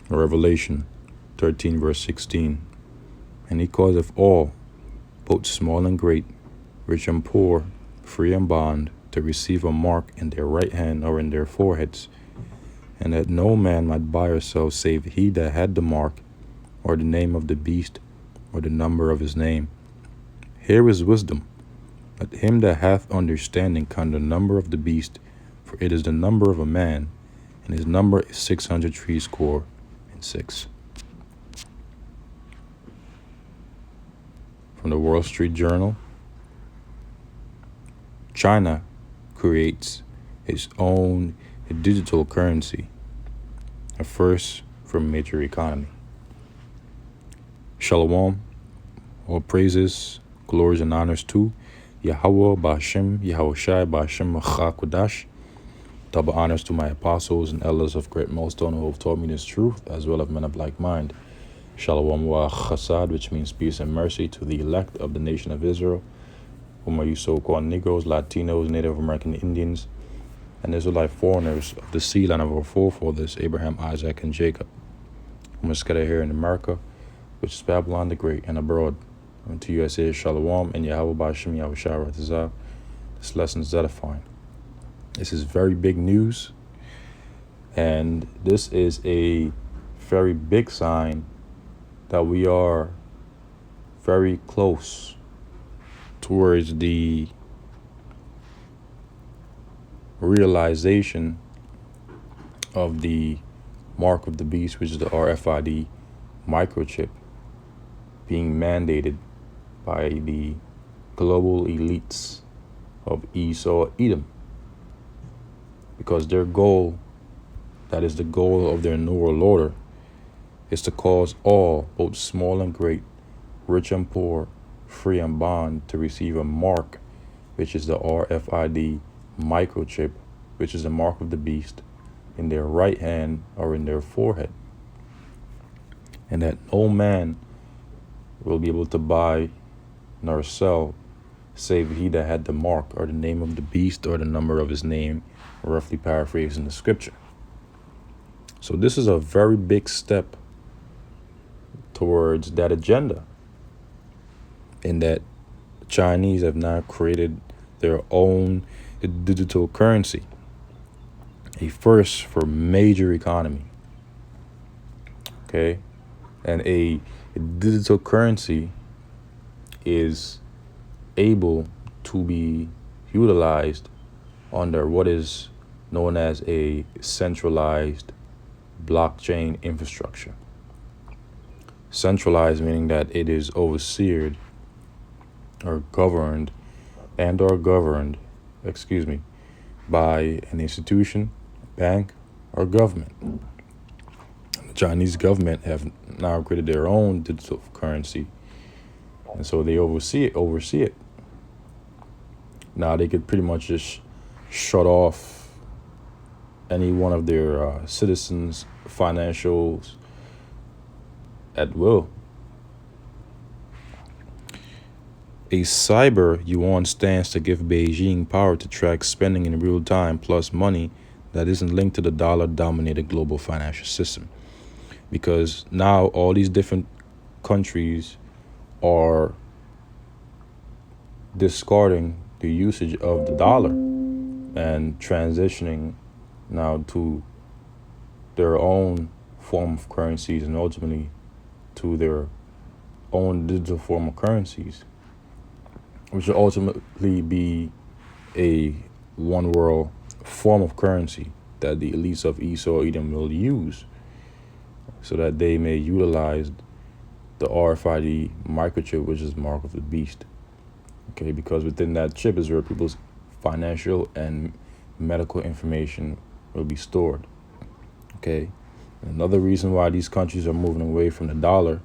Revelation 13, verse 16. And he causeth all, both small and great, rich and poor, free and bond, to receive a mark in their right hand or in their foreheads, and that no man might buy or sell save he that had the mark, or the name of the beast, or the number of his name. Here is wisdom. Let him that hath understanding count the number of the beast, for it is the number of a man, and his number is 666. From the Wall Street Journal, China creates its own digital currency, a first for a major economy. Shalom, all praises, glories, and honors to Yahweh Ba'Shem, Yahushai Ba'Shem Chakodash. Double honors to my apostles and elders of great milestone who have taught me this truth, as well as men of like mind. Shalom wa chasad, which means peace and mercy, to the elect of the nation of Israel, whom are you so-called Negroes, Latinos, Native American Indians, and Israelite foreigners of the sea line of our forefathers, Abraham, Isaac, and Jacob, whom are scattered here in America, which is Babylon the Great, and abroad. Unto you I say Shalom, and Yahweh Ba'Shem Yahushua Ratazah. This lesson is edifying. This is very big news, and this is a very big sign that we are very close towards the realization of the mark of the beast, which is the RFID microchip, being mandated by the global elites of Esau Edom, because their goal, that is the goal of their New World Order, is to cause all, both small and great, rich and poor, free and bond, to receive a mark, which is the RFID microchip, which is the mark of the beast, in their right hand or in their forehead. And that no man will be able to buy nor sell save he that had the mark or the name of the beast or the number of his name, roughly paraphrasing the scripture. So this is a very big step towards that agenda, in that Chinese have now created their own digital currency, a first for major economy. Okay, and a digital currency is able to be utilized under what is known as a centralized blockchain infrastructure. Centralized meaning that it is overseen or governed by an institution, bank, or government. The Chinese government have now created their own digital currency, and so they oversee it. Now they could pretty much just shut off any one of their citizens' financials at will. A cyber yuan stands to give Beijing power to track spending in real time, plus money that isn't linked to the dollar-dominated global financial system. Because now all these different countries are discarding the usage of the dollar and transitioning now to their own form of currencies, and ultimately to their own digital form of currencies, which will ultimately be a one world form of currency that the elites of Esau Edom will use, so that they may utilize the RFID microchip, which is the mark of the beast. Okay, because within that chip is where people's financial and medical information will be stored. Okay, another reason why these countries are moving away from the dollar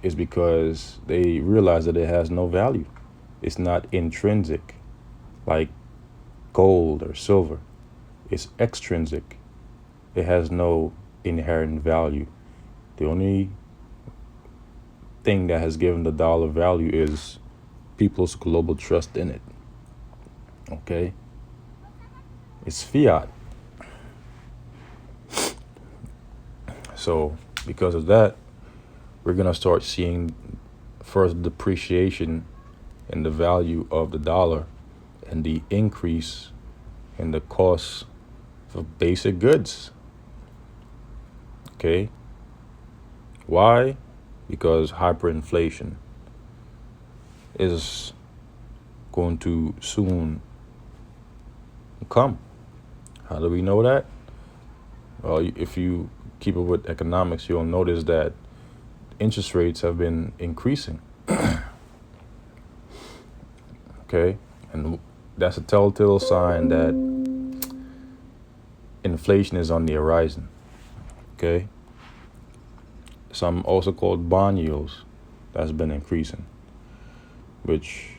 is because they realize that it has no value. It's not intrinsic like gold or silver. It's extrinsic. It has no inherent value. The only thing that has given the dollar value is people's global trust in it. Okay? It's fiat. So because of that, we're gonna start seeing further depreciation in the value of the dollar and the increase in the cost of basic goods. Okay? Why? Because hyperinflation is going to soon come. How do we know that? Well, if you keep up with economics, you'll notice that interest rates have been increasing. Okay? And that's a telltale sign that inflation is on the horizon. Okay? Some also called bond yields that's been increasing, which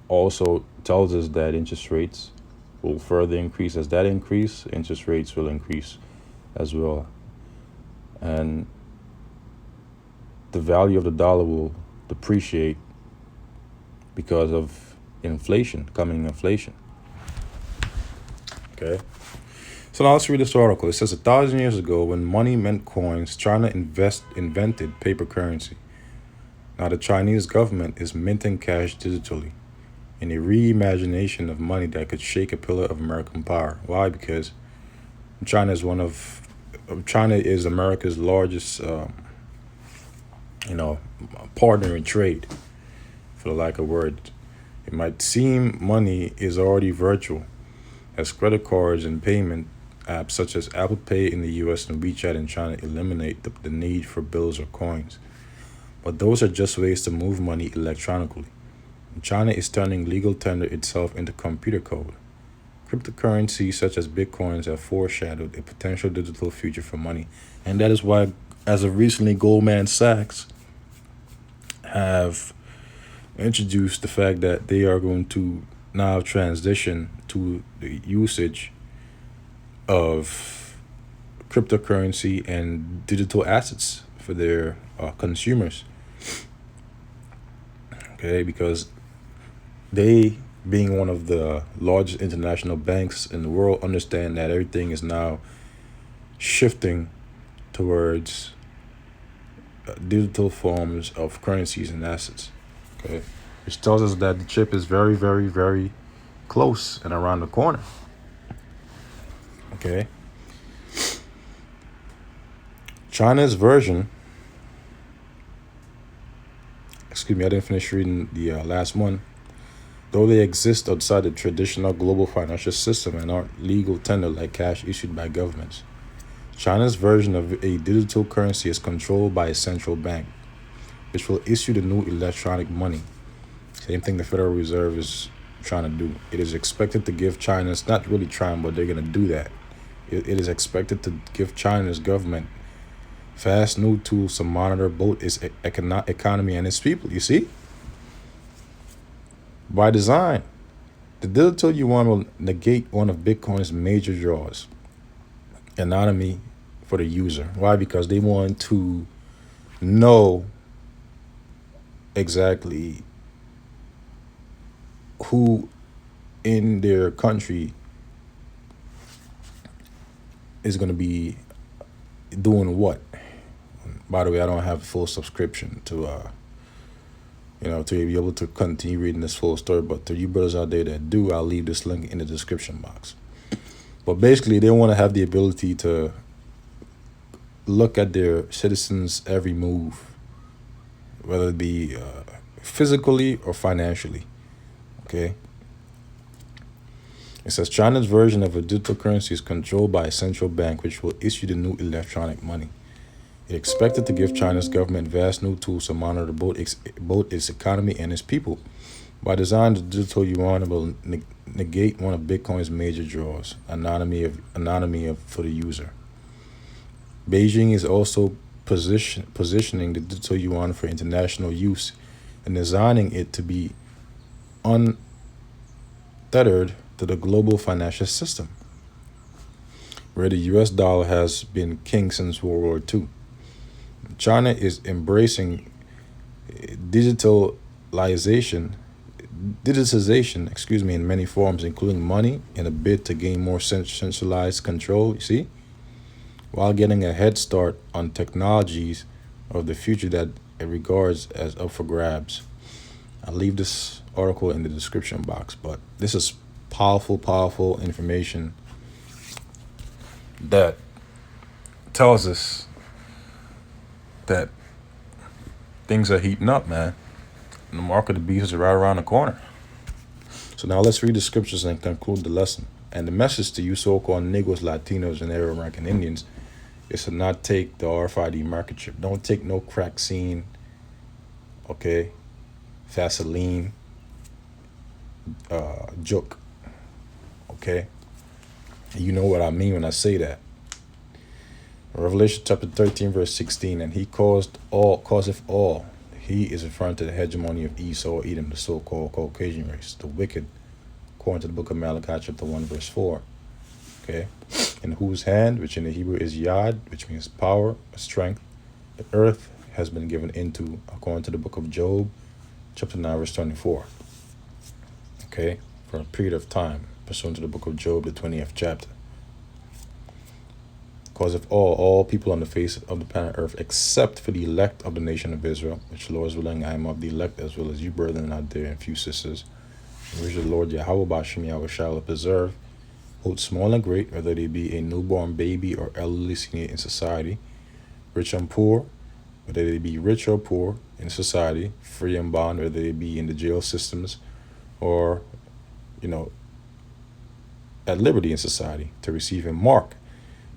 also tells us that interest rates will further increase. As that increase, interest rates will increase as well. And the value of the dollar will depreciate because of coming inflation. Okay? So now let's read this article. It says 1,000 years ago, when money meant coins, China invented paper currency. Now the Chinese government is minting cash digitally in a reimagination of money that could shake a pillar of American power. Why? Because China is America's largest, partner in trade, for the lack of word. It might seem money is already virtual, as credit cards and payment apps such as Apple Pay in the US and WeChat in China eliminate the need for bills or coins. But those are just ways to move money electronically. China is turning legal tender itself into computer code. Cryptocurrencies such as bitcoins have foreshadowed a potential digital future for money. And that is why, as of recently, Goldman Sachs have introduced the fact that they are going to now transition to the usage of cryptocurrency and digital assets for their consumers. Okay, because they, being one of the largest international banks in the world, understand that everything is now shifting towards digital forms of currencies and assets. Okay, which tells us that the chip is very, very, very close and around the corner. Okay. China's version, excuse me, I didn't finish reading the last one. Though they exist outside the traditional global financial system and aren't legal tender like cash issued by governments, China's version of a digital currency is controlled by a central bank, which will issue the new electronic money. Same thing the Federal Reserve is trying to do. It is expected to give China's, not really trying, but they're going to do that. It is expected to give China's government fast new tools to monitor both its economy and its people. You see? By design, the digital yuan will negate one of Bitcoin's major draws, anonymity for the user. Why? Because they want to know exactly who in their country is going to be doing what. By the way, I don't have a full subscription to to be able to continue reading this full story, but to you brothers out there that do, I'll leave this link in the description box. But basically, they want to have the ability to look at their citizens' every move, whether it be physically or financially. Okay. It says China's version of a digital currency is controlled by a central bank, which will issue the new electronic money. It expected to give China's government vast new tools to monitor both its economy and its people. By design, the digital yuan will negate one of Bitcoin's major draws, anonymity for the user. Beijing is also positioning the digital yuan for international use and designing it to be untethered to the global financial system, where the US dollar has been king since World War II. China is embracing digitization, in many forms, including money, in a bid to gain more centralized control. You see, while getting a head start on technologies of the future that it regards as up for grabs. I'll leave this article in the description box, but this is powerful, powerful information that tells us that things are heating up, man. And the mark of the beast is right around the corner. So now let's read the scriptures and conclude the lesson. And the message to you so-called Negroes, Latinos, and Arab American Indians is to not take the RFID market chip. Don't take no Craxine, okay, Vaseline, joke, okay? You know what I mean when I say that. Revelation chapter 13, verse 16, and he causeth all. He is referring to the hegemony of Esau or Edom, the so-called Caucasian race, the wicked, according to the book of Malachi chapter 1, verse 4. Okay? In whose hand, which in the Hebrew is yad, which means power, strength, the earth has been given into, according to the book of Job, chapter 9, verse 24. Okay? For a period of time, pursuant to the book of Job, the 20th chapter. Because of all people on the face of the planet Earth, except for the elect of the nation of Israel, which the Lord is willing, I am of the elect, as well as you brethren out there and few sisters, which the Lord Yahweh Bashem Yahweh shall preserve, both small and great, whether they be a newborn baby or elderly senior in society, rich and poor, whether they be rich or poor in society, free and bond, whether they be in the jail systems or, at liberty in society, to receive a mark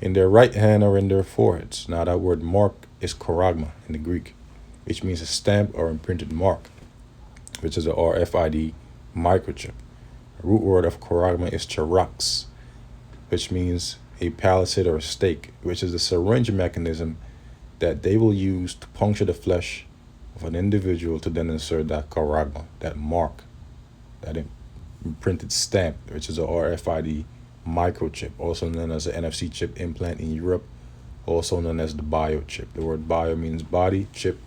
in their right hand or in their foreheads. Now that word mark is charagma in the Greek, which means a stamp or imprinted mark, which is a RFID microchip. The root word of charagma is charax, which means a palisade or a stake, which is a syringe mechanism that they will use to puncture the flesh of an individual to then insert that charagma, that mark, that imprinted stamp, which is a RFID microchip, also known as the NFC chip implant in Europe, also known as the biochip. The word bio means body, chip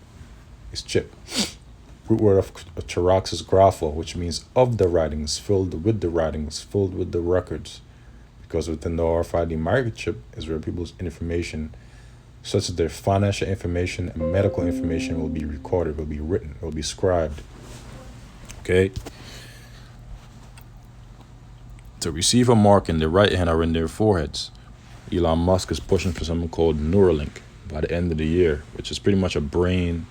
is chip. Root word of charax is grapho, which means of the writings, filled with the writings, filled with the records. Because within the RFID microchip is where people's information, such as their financial information and medical information, will be recorded, will be written, will be scribed. Okay? To receive a mark in their right hand or in their foreheads, Elon Musk is pushing for something called Neuralink by the end of the year, which is pretty much a brain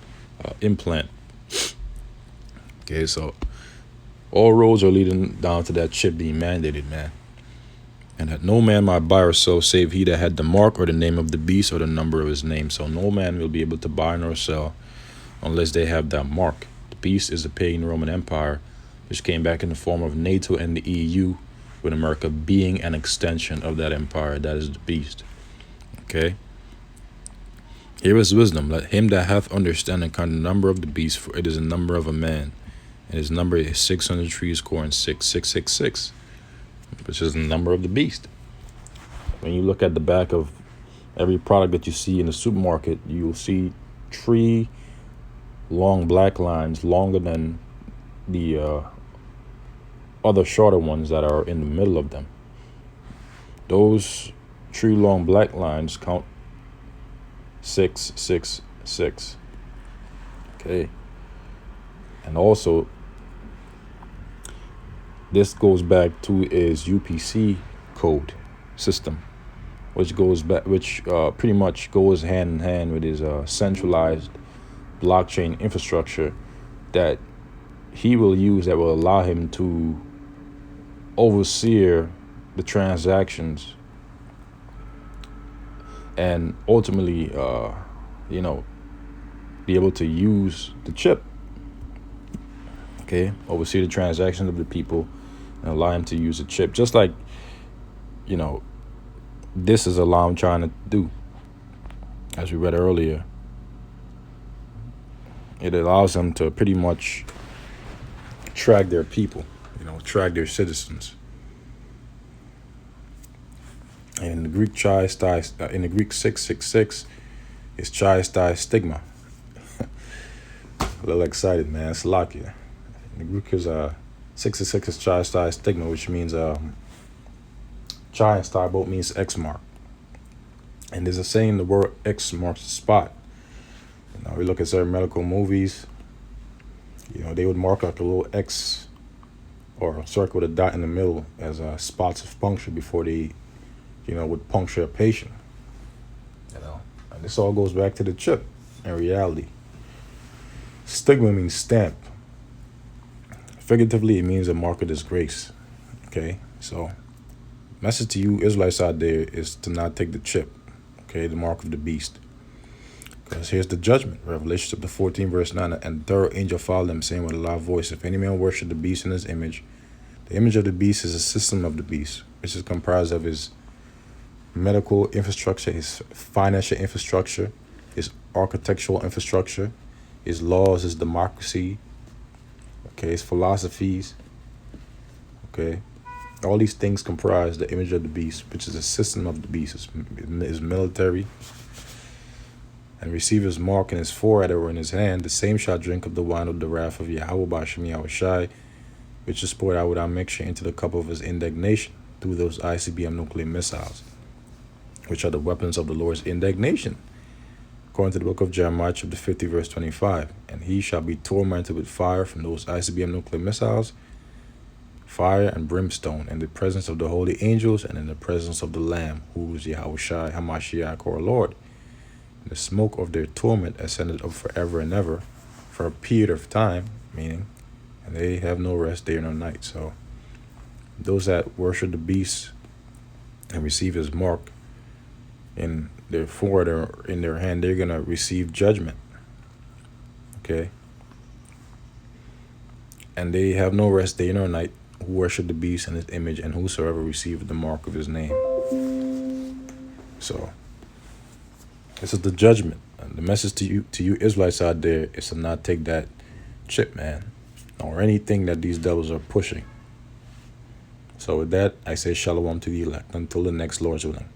implant. Okay, so all roads are leading down to that chip being mandated, man. And that no man might buy or sell save he that had the mark or the name of the beast or the number of his name. So no man will be able to buy nor sell unless they have that mark. The beast is the pagan Roman Empire, which came back in the form of NATO and the EU, with America being an extension of that empire. That is the beast. Okay? Here is wisdom. Let him that hath understanding count the number of the beast, for it is the number of a man. And his number is 600 score and 666, which is the number of the beast. When you look at the back of every product that you see in the supermarket, you'll see 3 long black lines, longer than the other shorter ones that are in the middle of them. Those 3 long black lines count 666. Okay. And also, this goes back to his UPC code system, which pretty much goes hand in hand with his centralized blockchain infrastructure that he will use, that will allow him to oversee the transactions and ultimately, be able to use the chip. Okay, oversee the transactions of the people and allow him to use the chip, just like, this is allow him trying to do. As we read earlier, it allows them to pretty much track their people, track their citizens. And in the Greek in the Greek 666 is chai stigma. A little excited, man. It's Lakia. In the Greek is 666 is chai stigma, which means chai and star both means X mark. And there's a saying, the word X marks the spot. Now we look at certain medical movies, they would mark like a little X or a circle with a dot in the middle as spots of puncture before they, would puncture a patient. And this all goes back to the chip in reality. Stigma means stamp. Figuratively, it means a mark of disgrace. Okay, so message to you Israelites out there is to not take the chip, okay, the mark of the beast. Because here's the judgment. Revelation chapter 14, verse 9. And the third angel followed them, saying with a loud voice, if any man worship the beast in his image, the image of the beast is a system of the beast, which is comprised of his medical infrastructure, his financial infrastructure, his architectural infrastructure, his laws, his democracy, okay, his philosophies, okay. All these things comprise the image of the beast, which is a system of the beast. His military, and receive his mark in his forehead or in his hand, the same shall drink of the wine of the wrath of Yahweh Ba'ashem Yahushai, which is poured out without mixture into the cup of his indignation through those ICBM nuclear missiles, which are the weapons of the Lord's indignation, according to the book of Jeremiah chapter 50, verse 25. And he shall be tormented with fire from those ICBM nuclear missiles, fire and brimstone, in the presence of the holy angels and in the presence of the Lamb, who is Yahushai HaMashiach, our Lord. And the smoke of their torment ascended up forever and ever, for a period of time, meaning, and they have no rest day nor night. So those that worship the beast and receive his mark in their forehead or in their hand, they're going to receive judgment. Okay? And they have no rest day nor night, who worship the beast and his image, and whosoever receiveth the mark of his name. So this is the judgment. And the message to you Israelites out there is to not take that chip, man, or anything that these devils are pushing. So with that, I say shalom to the elect until the next Lord's willing.